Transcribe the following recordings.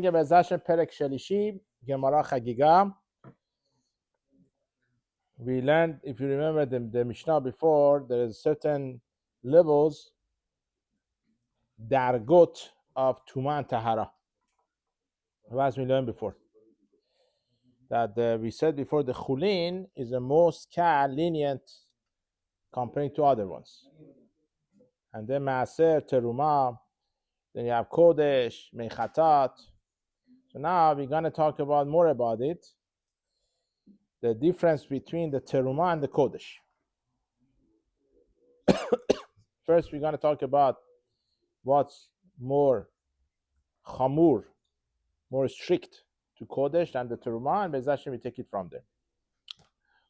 Bezashem Perek Shelishi, Gemara Chagiga. We learned, if you remember the Mishnah before, there is certain levels, dargot of Tuma and Tahara. As we learned before. That we said before, the Chulin is the most lenient compared to other ones. And then Maaser, Teruma, then you have Kodesh, Mechatat. So now we're going to talk about more about it. The difference between the Teruma and the Kodesh. First, we're going to talk about what's more Chamur, more strict to Kodesh than the Teruma, and Be'ez Hashem we take it from there.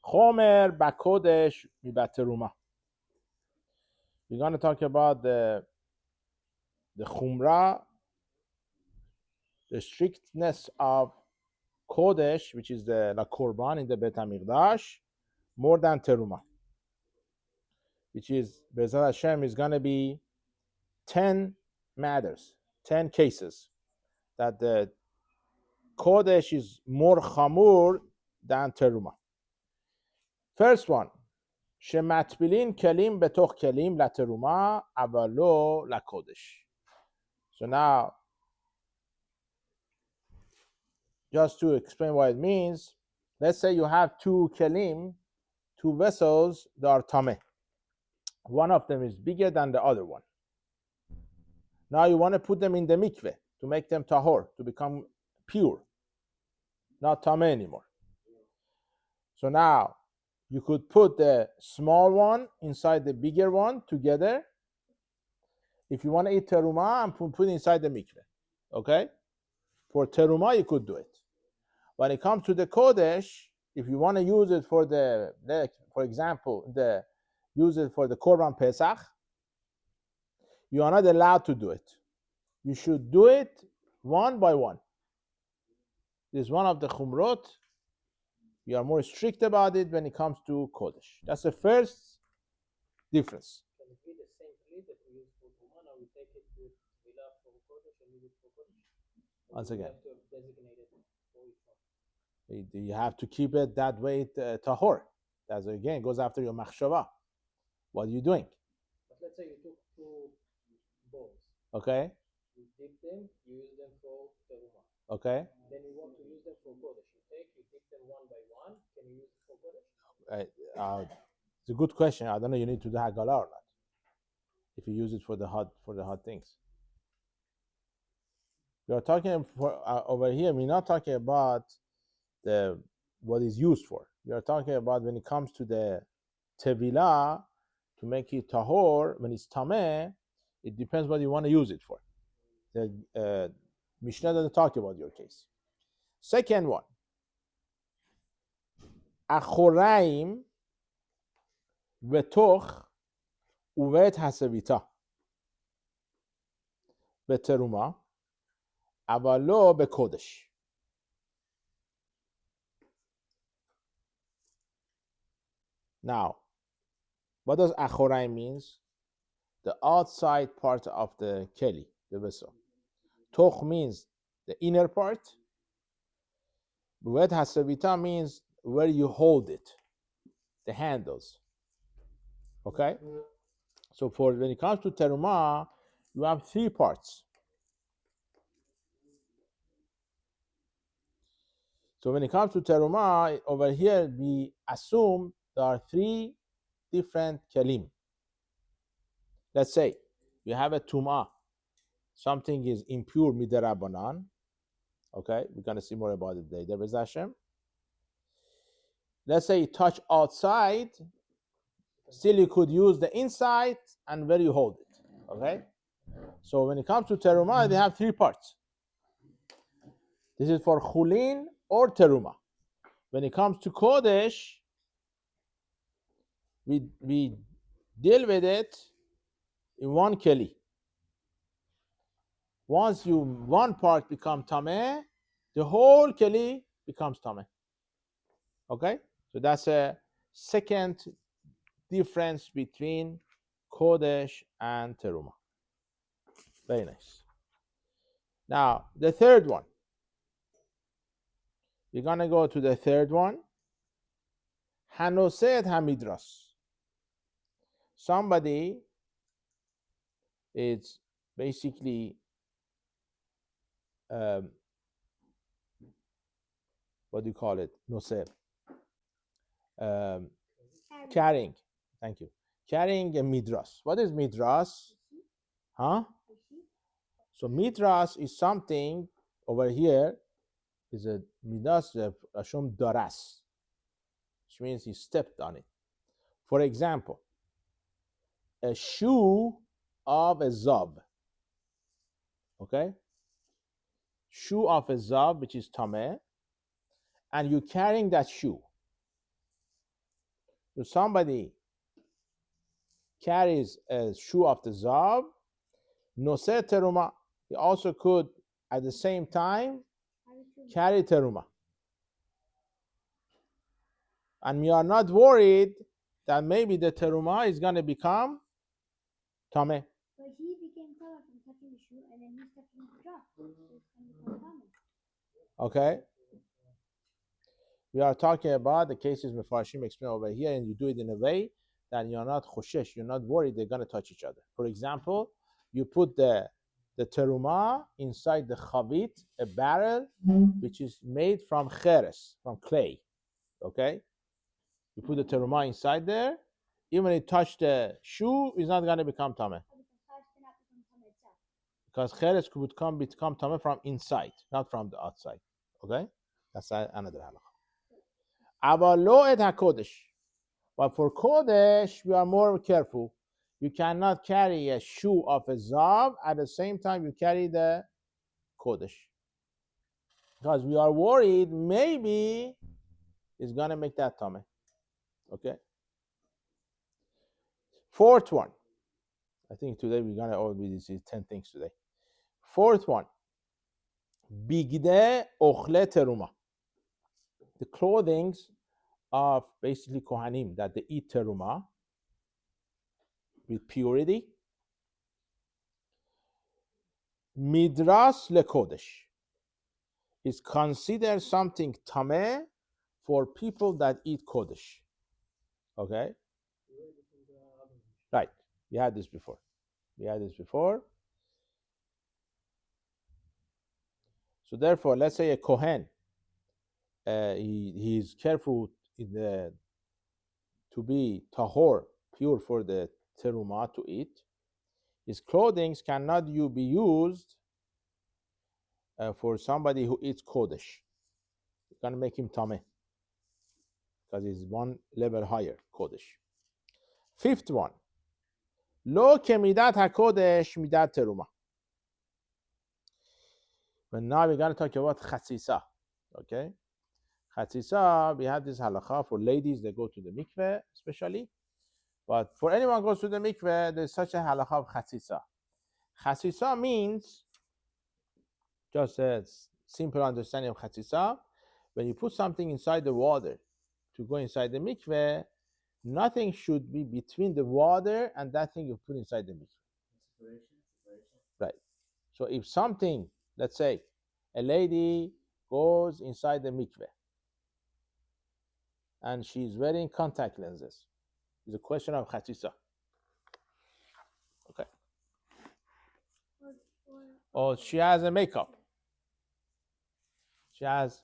Chomer ba'Kodesh mi'bat Teruma. We're going to talk about the Chumrah, the strictness of Kodesh, which is the Korban in the Bet HaMikdash, more than Teruma, which is, Be'ez Hashem, is going to be 10 matters, 10 cases, that the Kodesh is more Chamur than Teruma. First one, Shematbilin kelim betoch kelim la Teruma, avalo la Kodesh. So now, just to explain what it means, let's say you have two kelim, two vessels that are tameh. One of them is bigger than the other one. Now you want to put them in the mikveh to make them tahor, to become pure, not tameh anymore. So now you could put the small one inside the bigger one together. If you want to eat teruma, and put it inside the mikveh. Okay? For teruma, you could do it. When it comes to the kodesh, if you want to use it for for example, use it for the korban pesach, you are not allowed to do it. You should do it one by one. This is one of the chumrot. You are more strict about it when it comes to kodesh. That's the first difference. Can it be the same plate that we use for Tuman, or we take it with Milah for kodesh and use it for kodesh? Once again, have to designate it for each one. You have to keep it that way, tahor. That's again goes after your machshava. What are you doing? But let's say you took two bowls. Okay. You dip them, you use them for teruma. Okay. Then you want to use them for kodesh. You dip them one by one. Can you use it for kodesh? It's a good question. I don't know. You need to do hagala or not. If you use it for the hot things. We are talking over here. We're not talking about what is used for. We are talking about when it comes to the tevilah, to make it tahor. When it's tameh, it depends what you want to use it for. The Mishnah doesn't talk about your case. Second one, achoraim vetoch uvet hasevita beteruma avalo bekodesh. Now, what does achoraim means? The outside part of the keli, the vessel. Toch means the inner part. Uvet hasevita means where you hold it, the handles. Okay? So when it comes to teruma, you have three parts. So when it comes to teruma, over here we assume there are three different kelim. Let's say you have a tuma, something is impure midarabanan. Okay, we're going to see more about it later, Be'ez Hashem. Let's say you touch outside, still you could use the inside and where you hold it. Okay, so when it comes to teruma, they have three parts. This is for chulin or teruma. When it comes to kodesh, we deal with it in one keli. Once one part becomes tameh, the whole keli becomes tameh. Okay, so that's a second difference between kodesh and teruma. Very nice. Now the third one, We're going to go to the third one. Hanoset hamidras. Somebody is basically what do you call it? Noseh. Carrying. Thank you. Carrying a midras. What is midras? Huh? So midras is something over here. Is a midas ashum daras, which means he stepped on it. For example, a shoe of a zav. Okay? Shoe of a zav, which is tameh, and you're carrying that shoe. So somebody carries a shoe of the zav, noseh teruma. He also could, at the same time, carry teruma. And we are not worried that maybe the teruma is going to become tameh. But he became tameh from touching the shoe, and then he stepped in the drop. So it's going to become tameh. Okay? We are talking about the cases Mefarshim explain over here, and you do it in a way that you're not choshesh, you're not worried they're going to touch each other. For example, you put the teruma inside the chavit, a barrel, which is made from cheres, from clay. Okay? You put the teruma inside there, even when it touch the shoe, it's not going to become tameh. Because cheres could become tameh from inside, not from the outside. Okay? That's another halakha. Avalo et hakodesh. But for kodesh, we are more careful. You cannot carry a shoe of a zav at the same time you carry the kodesh. Because we are worried maybe it's going to make that tameh. Okay? Fourth one. I think today we're going to already see 10 things today. Fourth one. Bigde ochle teruma. The clothing of basically kohanim that they eat teruma with purity. Midras lekodesh is considered something tameh for people that eat kodesh. Okay? Right. We had this before. So therefore, let's say a kohen, he is careful to be tahor, pure for the teruma to eat. His clothing cannot be used for somebody who eats kodesh. It's going to make him tameh because he's one level higher, kodesh. Fifth one, lo kemidat hakodesh midat teruma. But now we're going to talk about chatzisa. Okay? Chatzisa, we have this halakha for ladies that go to the mikveh, especially. But for anyone who goes to the mikveh, there's such a halakha of chatzisa. Chatzisa means, just a simple understanding of chatzisa, when you put something inside the water to go inside the mikveh, nothing should be between the water and that thing you put inside the mikveh. Separation. Right. So if something, let's say, a lady goes inside the mikveh and she's wearing contact lenses, it's a question of chatzisa. Okay. Or she has a makeup. She has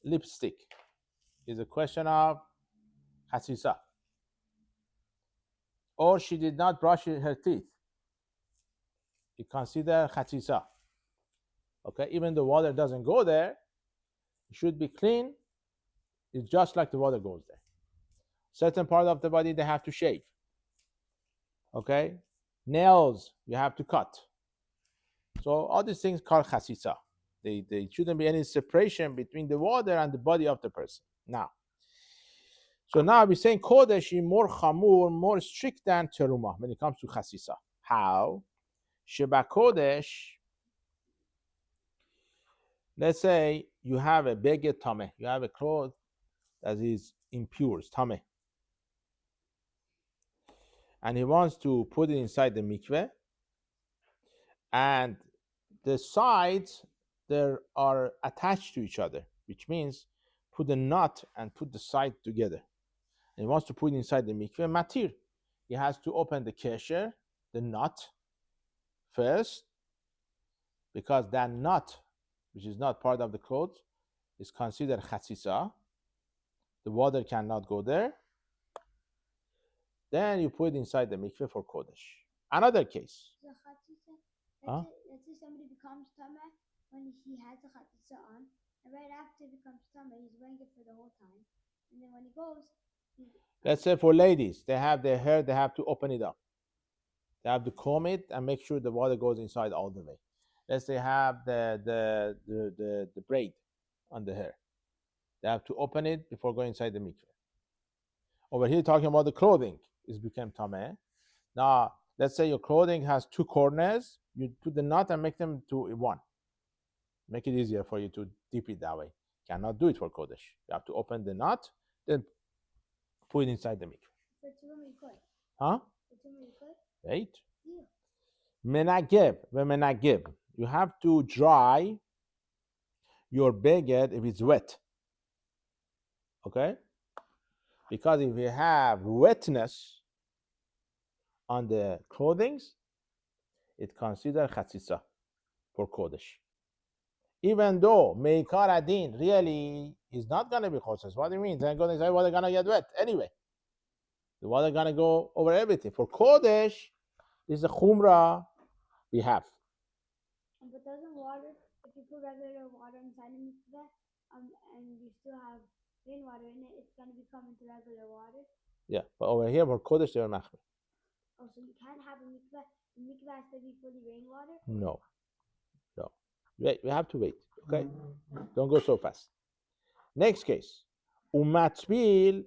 lipstick. It's a question of chatzisa. Or she did not brush her teeth. You consider chatzisa. Okay, even the water doesn't go there, it should be clean. It's just like the water goes there. Certain part of the body they have to shave. Okay, nails you have to cut. So all these things called chatzisa. There shouldn't be any separation between the water and the body of the person. Now we're saying kodesh is more chamur, more strict than teruma when it comes to chatzisa. How? Sheba kodesh. Let's say you have a beged tameh, you have a cloth that is impure, tameh, and he wants to put it inside the mikveh, and the sides they are attached to each other, which means put the knot and put the side together. And he wants to put it inside the mikveh matir. He has to open the kesher, the knot, first, because that knot, which is not part of the clothes, is considered chatzisa. The water cannot go there. Then you put it inside the mikveh for kodesh. Another case. The chatzitza, Huh? let's say somebody becomes tameh when he has the chatzitza on, and right after he becomes tameh, he's wearing it for the whole time. And then when he goes, Let's say for ladies, they have their hair, they have to open it up. They have to comb it and make sure the water goes inside all the way. Let's say have the braid on the hair. They have to open it before going inside the mikveh. Over here, talking about the clothing, is become tameh. Now, let's say your clothing has two corners. You put the knot and make them to one. Make it easier for you to dip it that way. Cannot do it for kodesh. You have to open the knot, then put it inside the mikveh. for tumah you could. Huh? For tumah you could. Right? Yeah. Menagib. You have to dry your beged if it's wet. Okay? Because if you have wetness on the clothing, it's considered chatzitza for kodesh. Even though meikar adin really is not going to be chosses. What do you mean? They're going to say, well, they're going to get wet anyway. The water going to go over everything. For kodesh, this is a chumrah we have. But doesn't water, if you put regular water inside the mikveh, and you still have rainwater in it, it's going to become into regular water? Yeah, but over here for kodesh, they're machmir. Oh, so you can't have a mikveh. The mikveh has to be fully rainwater? No. Wait, we have to wait. Okay? Don't go so fast. Next case. Umatzbil.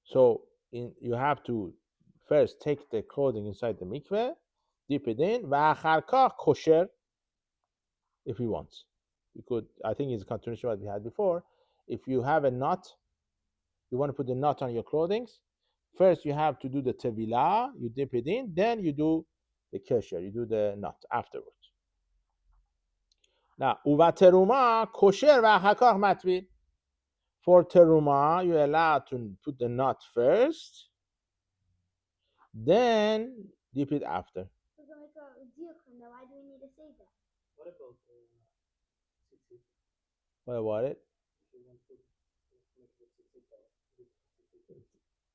So you have to first take the clothing inside the mikveh, dip it in, v'achar kach kosher, if he wants. You could, I think it's a continuation of what we had before. If you have a knot, you want to put the knot on your clothing, first you have to do the tevilah, you dip it in, then you do the kesher, you do the knot afterwards. Now, uva teruma kosher v'achar kach matbil. For teruma, you're allowed to put the knot first, then dip it after. So to make a deal, why do we need to say that? What about tzitzit? What about it? If you want to make the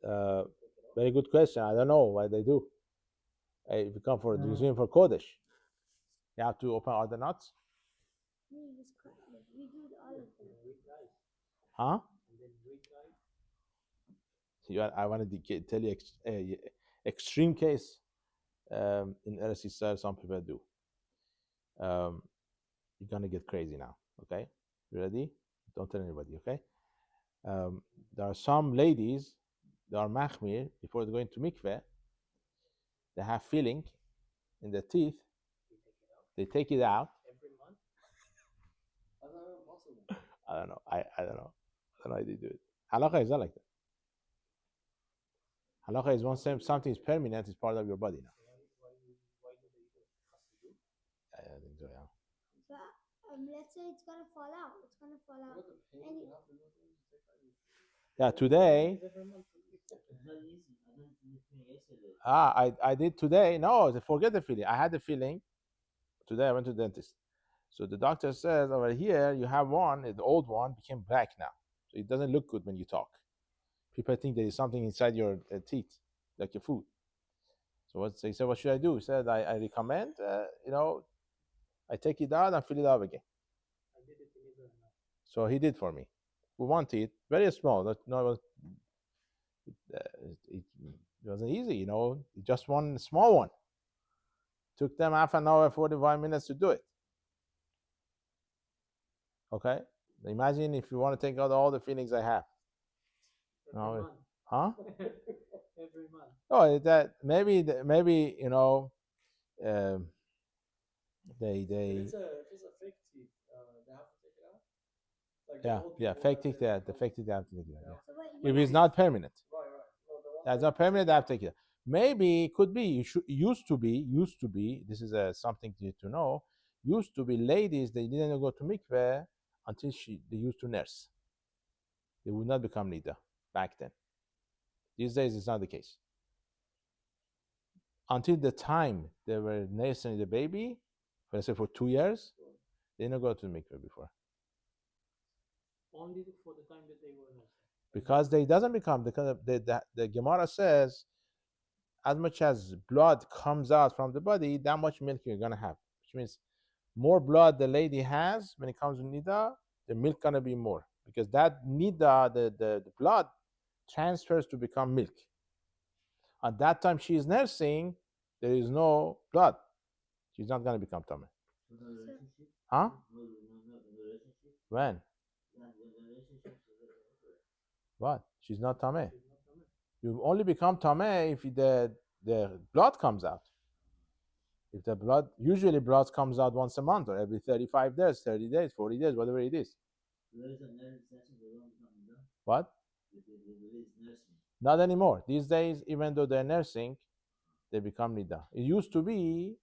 tzitzit, Very good question. I don't know why they do. If you come for using for kodesh, you have to open all the knots. We just redo all of them. Huh? and then retry. I wanted to tell you extreme case in Eretz Yisrael. Some people do. You're gonna get crazy now. Okay, you ready? Don't tell anybody. Okay. There are some ladies that are machmir before they're going to mikveh. They have filling in their teeth. They take it out. Every month? How's that possible? I don't know. I don't know. I don't know how they do it. Halacha is not like that. Halacha is once something is permanent, it's part of your body now. Why do they do it? I think so, yeah. But let's say it's gonna fall out. It's gonna fall out. Yeah, today. Every month. It's not easy. I didn't yesterday. I did today. No, forget the feeling. I had the feeling. Today I went to the dentist. So the doctor says over here you have one, the old one became black now. So it doesn't look good when you talk. People think there is something inside your teeth, like your food. So he said, what should I do? He said, I recommend, I take it out and fill it up again. I did it in Israel now. So he did for me. We one teeth, very small. It wasn't easy, just one small one. Took them half an hour, 45 minutes to do it. Okay? Imagine if you want to take out all the feelings I have. Every No, month. huh? Every month. Oh, that maybe If it's a fake teeth, they have to take it out? Like the old people fake that teeth. they- The fake teeth they have to take it out. Yeah. So what, If it's not permanent, Right. No, the ones that's that- not permanent. They have to take it out. Maybe it could be. Used to be. This is something to know. Used to be ladies. They didn't go to mikveh until they used to nurse. They would not become nida back then. These days, it's not the case. Until the time they were nursing the baby, let's say for 2 years, they didn't go to the mikveh before. Only for the time that they were nursing. Because they doesn't become, because the Gemara says, as much as blood comes out from the body, that much milk you're going to have. Which means more blood the lady has when it comes to nida, the milk going to be more. Because that nida, the blood, transfers to become milk. At that time she is nursing, there is no blood. She's not going to become tameh. Huh? When? What? She's not tameh. You only become tameh if the blood comes out. If the blood, usually blood comes out once a month or every 35 days, 30 days, 40 days, whatever it is. What? Not anymore. These days, even though they're nursing, they become nida. It used to be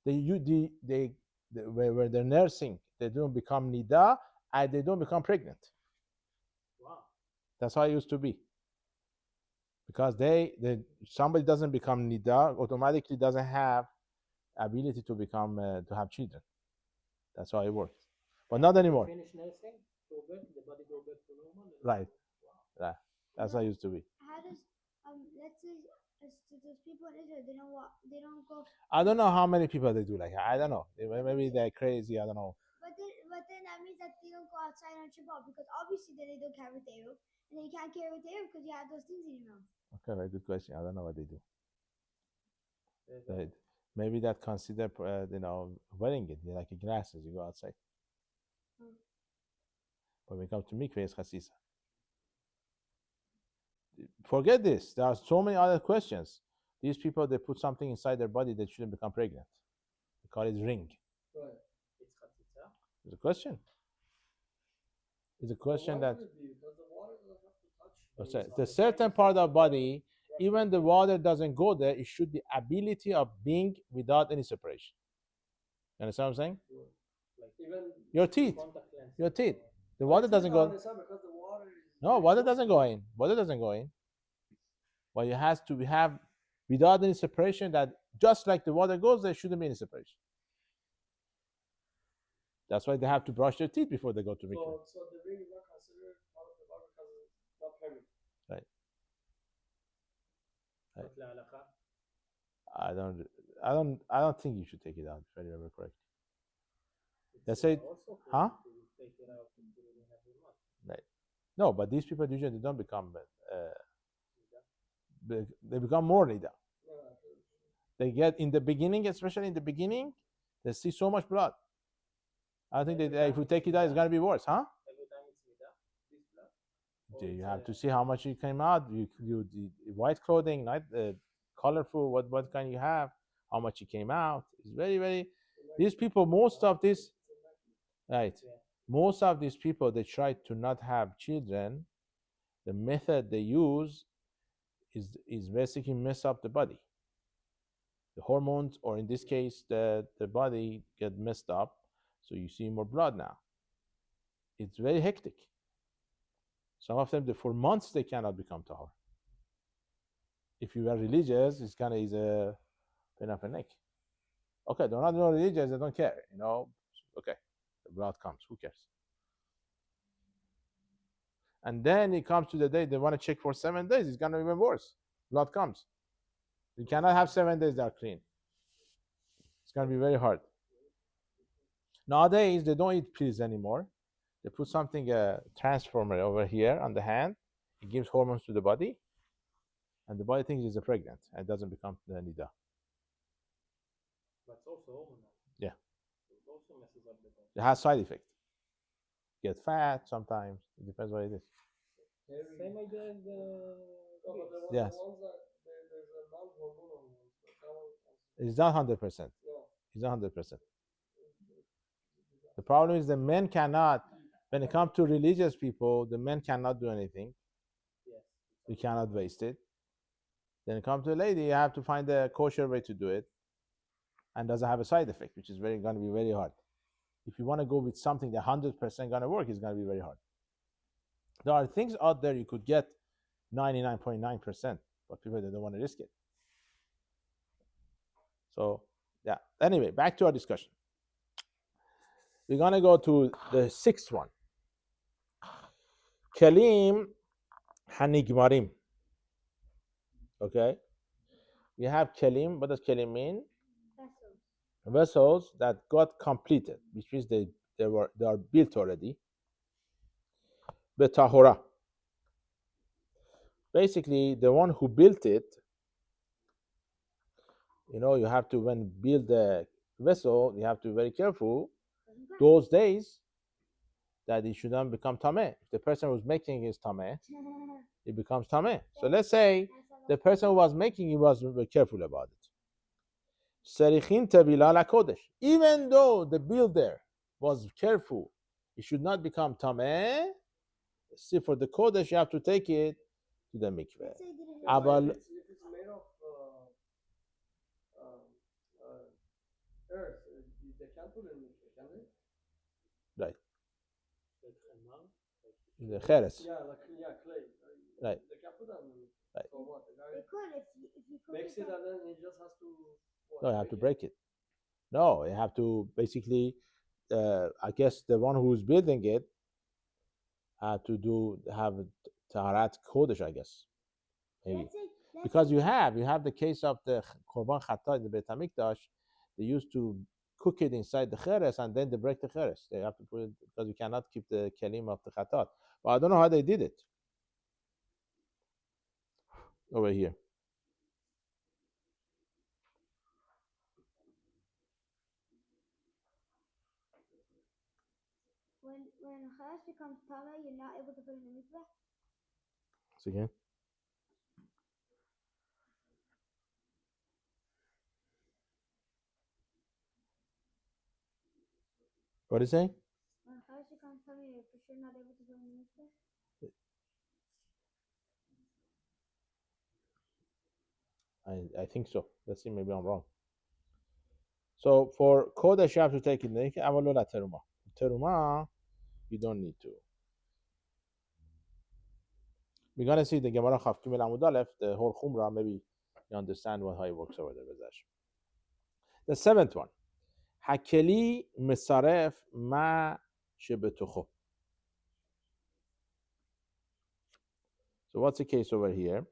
where they're nursing, they don't become nida and they don't become pregnant. Wow. That's how it used to be. Because somebody doesn't become nida, automatically doesn't have ability to become to have children. That's how it works. But not anymore. Finish nursing, go back, the body go back to normal. Right. Wow. Yeah. That's how it used to be. How does let's say there's people in Israel, they don't go. I don't know how many people they do like that. I don't know. Maybe they're crazy. I don't know. But then that means that they don't go outside on Shabbat because obviously then they don't carry teru, and then you can't carry teru because you have those things in your mouth. Okay, very good question. I don't know what they do. Maybe that consider wearing it like a glasses. You go outside. But when it comes to mikveh, it's chasisa. Forget this. There are so many other questions. These people, they put something inside their body that shouldn't become pregnant. They call it ring. Right. It's chasisa. It's a question. It's a question that because the water doesn't have to touch the certain part of body, even the water doesn't go there, it should be ability of being without any separation. You understand what I'm saying? Like even your teeth. Your teeth. The water doesn't go. Because the water is No, water doesn't go in. Water doesn't go in. But it has to have without any separation, that just like the water goes, there shouldn't be any separation. That's why they have to brush their teeth before they go to mikveh. So the ring is not considered part of the water because it's not permanent. Right. I don't think you should take it out, if I remember correctly. They say, huh? Right. No, but these people usually don't become they become more nida. They get in the beginning, especially in the beginning, they see so much blood. I think that if you take it out, it's gonna be worse, huh? Every time it's nida, You have to see how much it came out. You the white clothing, not colorful. What kind you have? How much it came out? It's very, very. These people, most of this, right? Most of these people, they try to not have children. The method they use is basically mess up the body. The hormones, or in this case, the body get messed up, so you see more blood now. It's very hectic. Some of them, for months, they cannot become tahor. If you are religious, it's kind of is a pain of a neck. Okay, they're not religious, they don't care, Okay, the blood comes, who cares? And then it comes to the day they want to check for 7 days, it's gonna be even worse. Blood comes. You cannot have 7 days that are clean. It's gonna be very hard. Nowadays, they don't eat pills anymore. They put something, a transformer over here on the hand. It gives hormones to the body, and the body thinks it's pregnant, and it doesn't become the nida. But it's also hormonal. Yeah. It also messes up the body. It has side effects. Get fat sometimes. It depends what it is. Same idea as the. Yes. Ones that there's a non-hormonal ones, but that one also. It's not 100%. It's not 100%. The problem is the men cannot. When it comes to religious people, the men cannot do anything. Yes. You cannot waste it. Then it comes to a lady, you have to find a kosher way to do it, and doesn't have a side effect, which is going to be very hard. if you want to go with something that 100% going to work, it's going to be very hard. There are things out there you could get 99.9%, but people they don't want to risk it. So yeah. Anyway, back to our discussion. We're going to go to the sixth one. Kelim hanigmarim. Okay. We have kelim. What does kelim mean? Vessels that got completed, which means they are built already. Betahora. Basically, the one who built it, you have to, when build the vessel, you have to be very careful those days that it shouldn't become tameh. If the person who's making is tameh, it becomes tameh. So let's say the person who was making it was very careful about it. Serichin tevila lakodesh. Even though the builder was careful, it should not become tameh. See, for the kodesh, you have to take it to the mikveh. If it's made of earth, they can't put it in the mikveh, can they? Right. The cheres. Yeah, clay. Right. They can't put that in the mikveh. Right. So what? The guy They could if you cook makes it and then he just has to. No, you have to break it. No, you have to basically. I guess the one who's building it have taharat kodesh. I guess maybe because you have the case of the korban chata in the Beit Hamikdash. They used to cook it inside the cheres and then they break the cheres. They have to put it because you cannot keep the kelim of the chatat. But I don't know how they did it. Over here. When chalas becomes tameh, you're not able to put it in the mikveh. So again. What is it saying? When chalas becomes tameh, you're for sure not able to put it in the mikveh. I think so. Let's see, maybe I'm wrong. So for kodesh, you have to take it. Teruma. Teruma, you don't need to. We're gonna see the Gemara Chaf Gimel Amud Aleph, the whole Chumrah. Maybe you understand how it works over there. The seventh one, Hakeli Misaref Ma Shebetucho. So what's the case over here?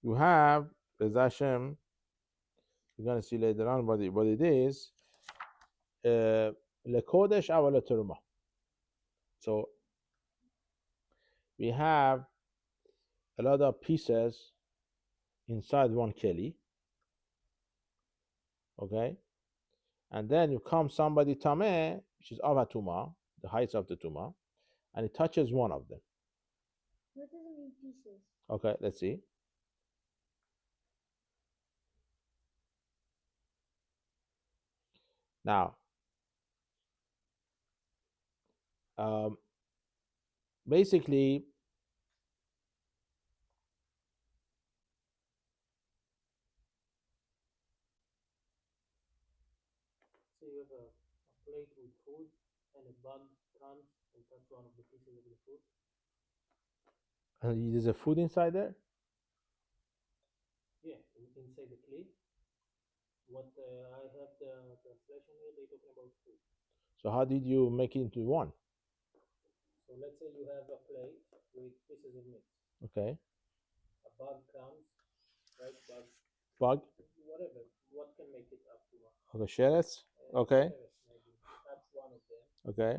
You have Bez Hashem. We're gonna see later on what it is. Lekodesh Aval Teruma. So we have a lot of pieces inside one keli. Okay, and then you come somebody tameh, which is avatuma, the heights of the tuma, and it touches one of them. What does it mean pieces? Okay, let's see. Now, basically, So you have a plate with food and a bug comes and touch one of the pieces of the food. there's a food inside there. Yeah, inside the clay. What I have the translation here, they're talking about food. So how did you make it into one? So let's say you have a plate with pieces of meat. Okay. A bug comes, right? Bug. Whatever. What can make it up to one? Okay, sheretz. Okay. Maybe that's one of them. Okay.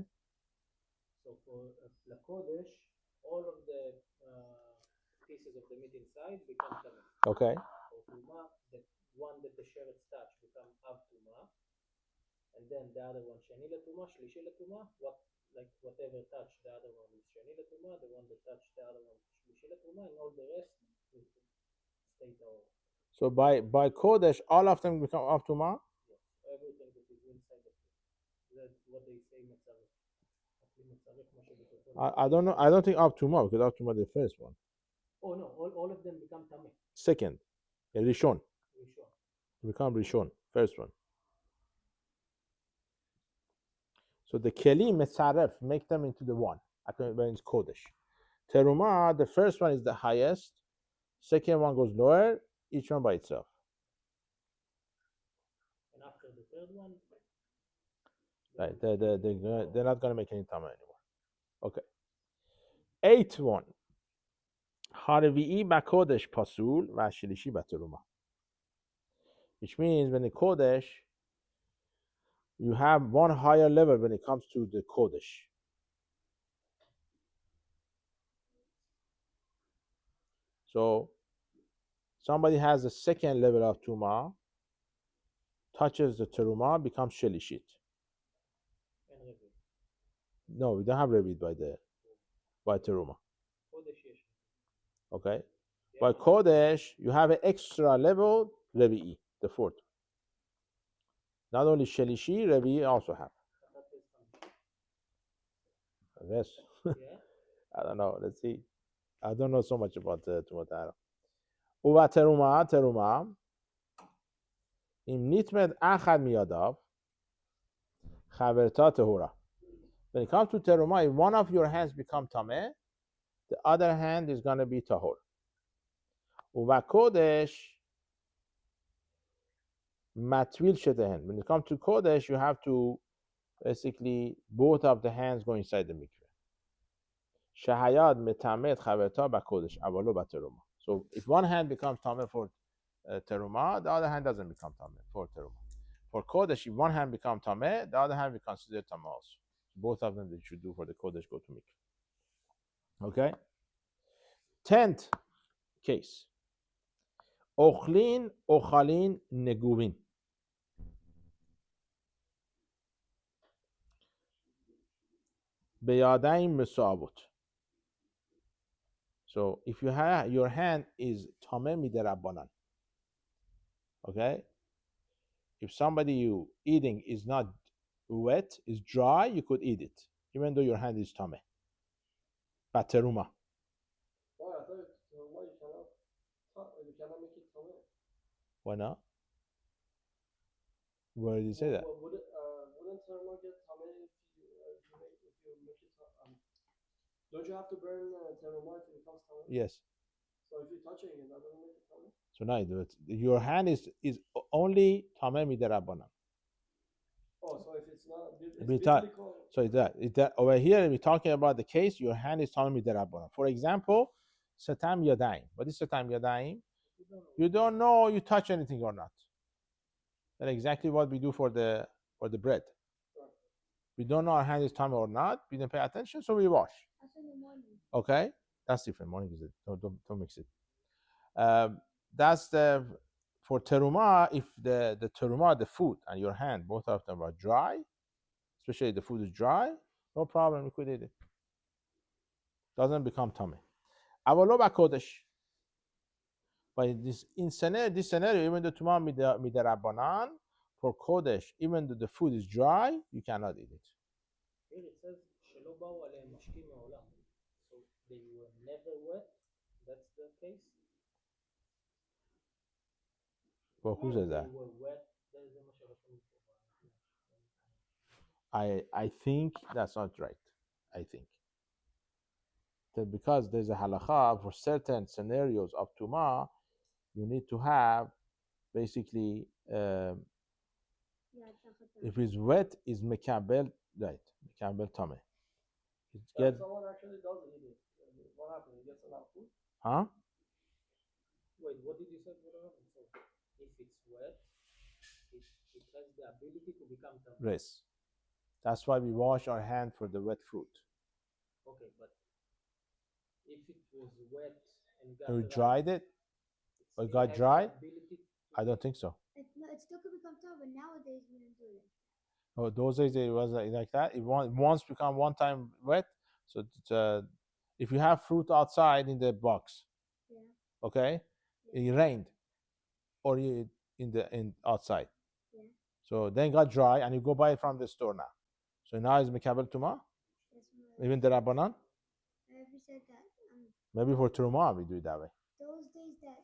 So for Lakodesh, all of the pieces of the meat inside become tameh. Okay. For Tuma, the one that the sheretz touch become Av Tuma, and then the other one Sheni Latuma, Shlishi Latuma. Whatever touch the other one is Sheni Latuma, the one that touch the other one Shlishi Latuma, and all the rest will stay tahor. So by Kodesh, all of them become Av Tuma? Yes, everything that is inside the food. That's what they say Metzarech. I don't know. I don't think Av Tuma, because Av Tuma is the first one. Oh no, all of them become tameh. Second. Yeah, Rishon. Rishon. Become Rishon. First one. So the kelim metzaref, make them into the one. When it's kodesh. Teruma, the first one is the highest. Second one goes lower. Each one by itself. And after the third one, Right. They're not going to make any tama anymore. Okay. Eighth one. Harvi'i bakodesh pasul vashilishi bateruma. Which means when the kodesh, you have one higher level when it comes to the kodesh. So somebody has a second level of tuma, touches the teruma, becomes shelishit. and repeat. No, we don't have revit by teruma. Kodesh yesh. Okay. By kodesh, you have an extra level revi'i, the fourth. Not only shelishi, revi'i also have. I guess. Yeah. I don't know. Let's see. I don't know so much about the Tumotaro. Uva teruma. Im nitmed achad miyadav. Chaverta tehura. When it comes to teruma, if one of your hands become tameh, the other hand is going to be tahor. Uva kodesh matwil shetehen. When it comes to kodesh, you have to basically both of the hands go inside the mikveh. Shahayad metamet chaverta bakodesh avalo bateruma. So if one hand becomes tameh for teruma, the other hand doesn't become tameh for teruma. For kodesh, if one hand becomes tameh, the other hand we consider tameh also. Both of them that you should do for the kodesh go to mikveh. Okay. 10th case. Ochlin ochalin neguvin. Beyadaim mesavut. So if you have your hand is tameh miderabanan. Okay. If somebody you eating is not wet, is dry, you could eat it, even though your hand is tameh. Bateruma. Why? I thought why you cannot make it tameh. Why not? Where did you say that? Wouldn't teruma get tameh if you make it don't you have to burn teruma if it becomes tameh? Yes. So if you're touching it, that doesn't make it tameh? So now your hand is only tameh miderabanan. Oh, so if it's not, so that over here we're talking about the case your hand is tameh miderabanan. For example, satam yadayim. What is satam yadayim? You don't know you touch anything or not. That's exactly what we do for the bread. We don't know our hand is tameh or not. We didn't pay attention, so we wash. That's in the morning. Okay, that's different. Morning is it? Don't mix it. That's the for teruma. If the teruma, the food and your hand, both of them are dry, especially if the food is dry, no problem. You could eat it. Doesn't become tameh. Avalo bakodesh. But this scenario, even the tuma miderabanan for kodesh, even though the food is dry, you cannot eat it. Here it says שלא באו עליהם משקים מעולם. So they were never wet. That's the case. Well, who says that? They were wet. I think that's not right. I think that because there's a halacha for certain scenarios of tuma, you need to have basically if it's wet, is mekabel right, mekabel tameh. If someone actually does eat it, what happens? He gets enough food? Huh? Wait, what did you say? So if it's wet, it has the ability to become tameh. Yes. That's why we wash our hand for the wet fruit. Okay, but if it was wet and got we dried it, or got dry? I don't think so. It still could become tough, but nowadays we don't do it. Oh, those days it was like that. It once become one time wet. So if you have fruit outside in the box, okay, it rained, or you in outside, so then got dry, and you go buy it from the store now. So now is mekabel tuma, even the rabbanan. Have said that? Maybe for Turuma we do it that way. Those days that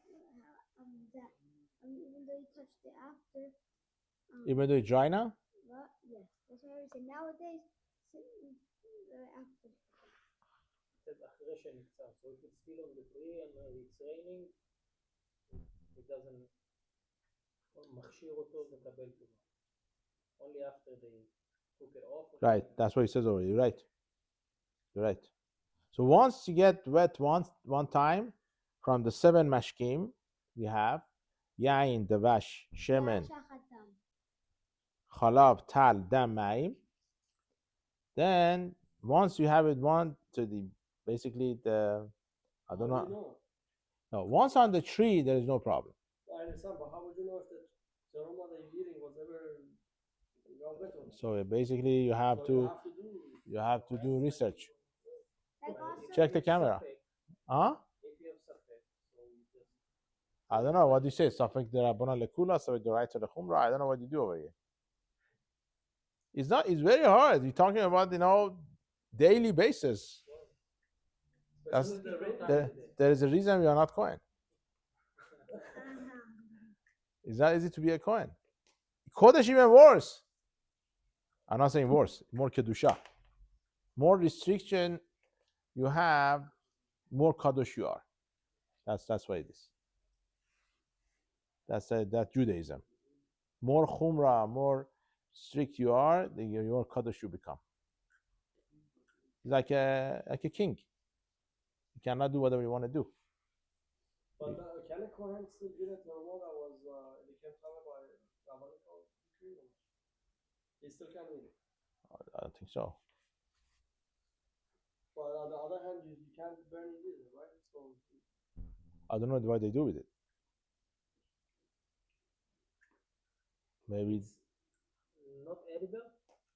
even though you touched it after. Even though it's dry now? Well, yes. That's what I would say. Nowadays, אחרי שנקצר. So if it's still on the tree and it's raining, it doesn't מכשיר אותו לקבל טומאה. Only after they took it off. Right, that's what he says over here. You're right. You're right. So once you get wet one time from the 7 mashkim, we have yain, davash, shemen, Shachatam. chalav, tal, dam, ma'im. Then once you have it one to the basically the I don't How would know. you know? No, once on the tree there is no problem. I understand, but how would you know if the aroma that you're eating was ever got wet or not? So basically you have So to you have to do research. Like also, Check the camera. Huh? If you have safek, so you just I don't know what you say. Safek the Rabbana lekula, safek the right to the chumrah. I don't know what you do over here. It's not. It's very hard. You're talking about daily basis. That's especially the rain. there is a reason we are not Kohen. It's not easy to be a Kohen. Kodesh even worse. I'm not saying worse. More kedusha. More restriction you have, more kadosh you are. That's what it is. That's Judaism. More chumrah, more strict you are, the more kadosh you become. Like a king. You cannot do whatever you want to do. But can a Kohen still get a aroma that was became covered by rabbinical decree? He still can eat it. I don't think so. But on the other hand, you can't burn it either, right? So I don't know what they do with it. Maybe not edible.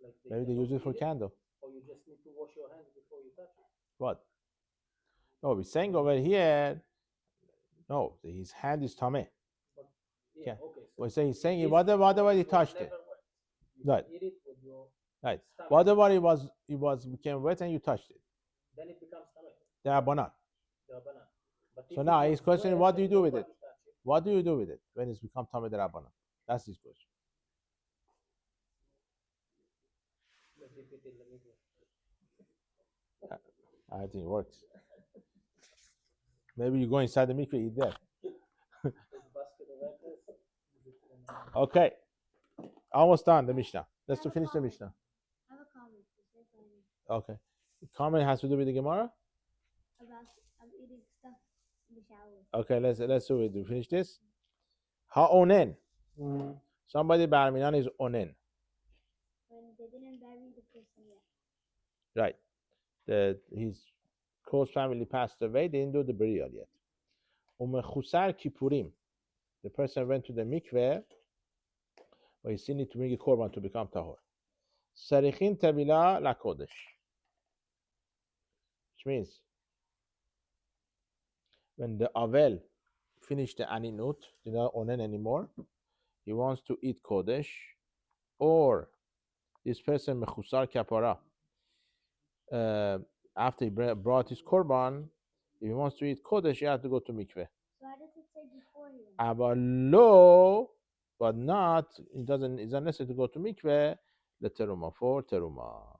Like maybe they use it for candle. Or you just need to wash your hands before you touch it. What? No, we're saying over here. No, his hand is tameh. Yeah, Okay. okay. We're he's saying whatever he touched it. You Right. can eat it with your Right. stomach. Whatever it became wet and you touched it. Then it becomes stomach. They are banana. The Rabbanan. But So if now it his was question is, wet what do you and do with it? nobody touched it, What do you do with it when it's become tameh derabbanan? That's his question. you dip it in the mikveh. I think it works. Maybe you go inside the mikveh, eat there. Put basket of apples, dip it in the- Okay. Almost done the Mishnah. Let's finish the Mishnah. I have a comment. It's very funny Okay. The comment has to do with the Gemara? about eating stuff in the shower. Okay, let's do it. Finish this. Ha-onen. Somebody barminan is onen. When they didn't bury the person yet. Right. His close family passed away. They didn't do the burial yet. Umechusar kippurim. The person went to the mikveh, but he still need to bring a korban to become tahor. Sarichin tevila lakodesh. Which means when the avel finished the aninut, you not onen anymore, he wants to eat kodesh, or this person mechusar kapara. After he brought his korban, if he wants to eat kodesh, he has to go to mikveh. So how does it say beforehand? Aber lo, but not. It doesn't. It's not necessary to go to mikveh. The teruma for teruma.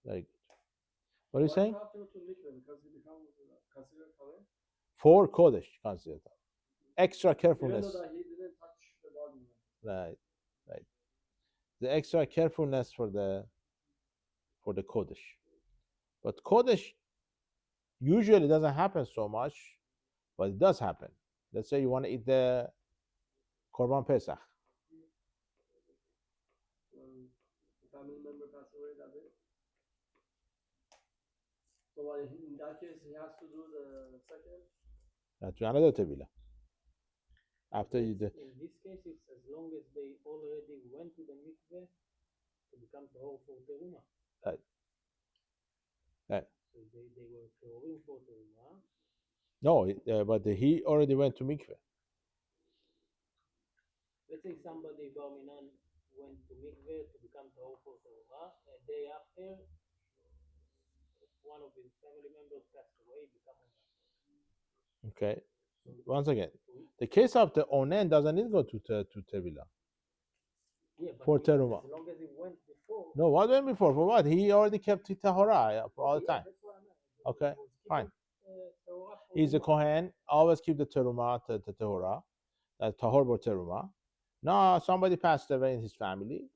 Very good. What are you saying? Why do you have to go to mikveh? Because it becomes considered tameh? For kodesh, consider that. Extra Even carefulness. though that he didn't touch the body. Right. The extra carefulness for the kodesh. But kodesh usually doesn't happen so much, but it does happen. Let's say you want to eat the korban pesach. The family member passed away that day. So in that case, he has to do the second. That's another tevila. After you do. In this case, it's as long as they already went to the mikveh to become tahor for teruma. Right. So they were tahorim for teruma. No, but he already went to mikveh. Let's say somebody bar minan went to mikveh to become tahor for teruma. A day after, one of his family members passed away, become onan. Okay. Once again, the case of the onen doesn't need to go to tevila. Yeah, but For teruma. as long as he went before. No, what went before? For what? He already kept tahora for all the time. That's what I meant. Okay. He was Fine. Torah for He's a Tuma. Kohen, always keep the teruma, the Torah, tahor bo teruma. Now somebody passed away in his family.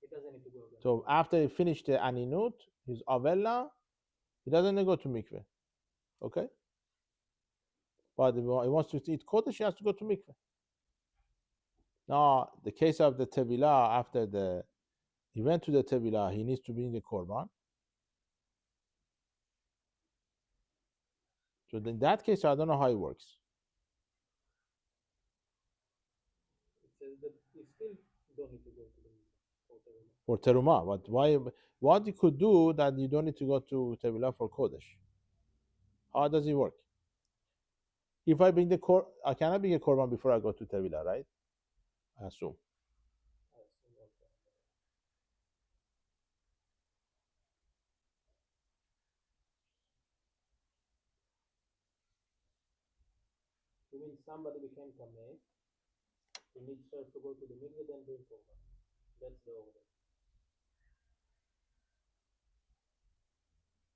He doesn't need to go again. So after he finished the aninut, his avella, he doesn't go to mikveh. Okay? But if he wants to eat kodesh, he has to go to mikveh. Now, the case of the tevilah, after he went to the tevilah, he needs to bring the korban. So in that case, I don't know how it works. It says that you still don't need to go to the mikveh For for Torah. teruma, what you could do that you don't need to go to tevilah for kodesh? How does it work? If I bring I cannot bring a korban before I go to tevilah, right? I assume. I assume also. You mean somebody became tameh, he needs first to go to the mikveh, then bring korban. That's the order.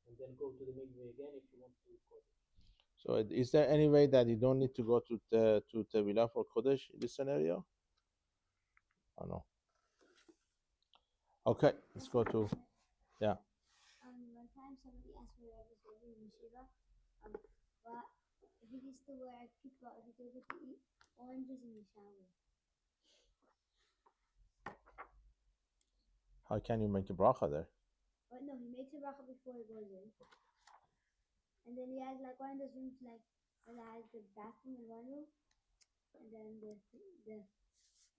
And then go to the mikveh again if you want to eat kodesh. So is there any way that you don't need to go to tevilah for kodesh in this scenario? I don't know. Okay, let's go to One time somebody asked me Rabbi Yitzchak in yeshiva, what if he used to wear a kippah, if he's able to eat oranges in the shower. how can you make a bracha there? But no, he makes a bracha before he goes in. And then he has like one of those rooms like where it has the bathroom in one room, and then the